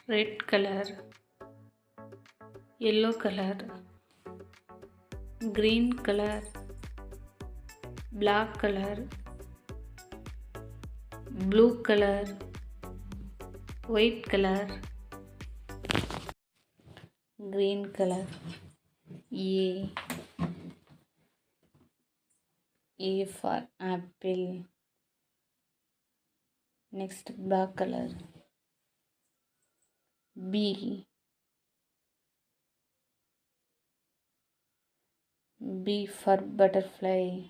red color, yellow color, green color, black color, blue color, white color, green color. A for apple. Next, black color. B for butterfly.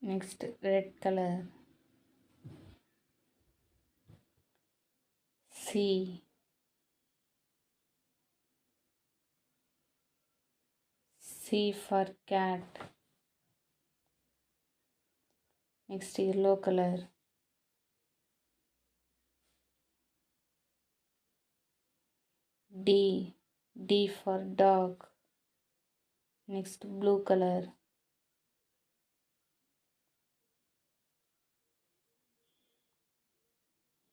Next, red color. C. C for cat. Next, yellow color. D. D for dog. Next, blue color.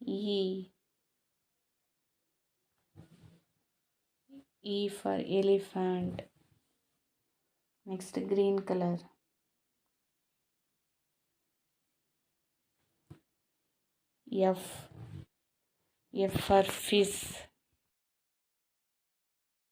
E. E for elephant. Next, green color. F. F for fish.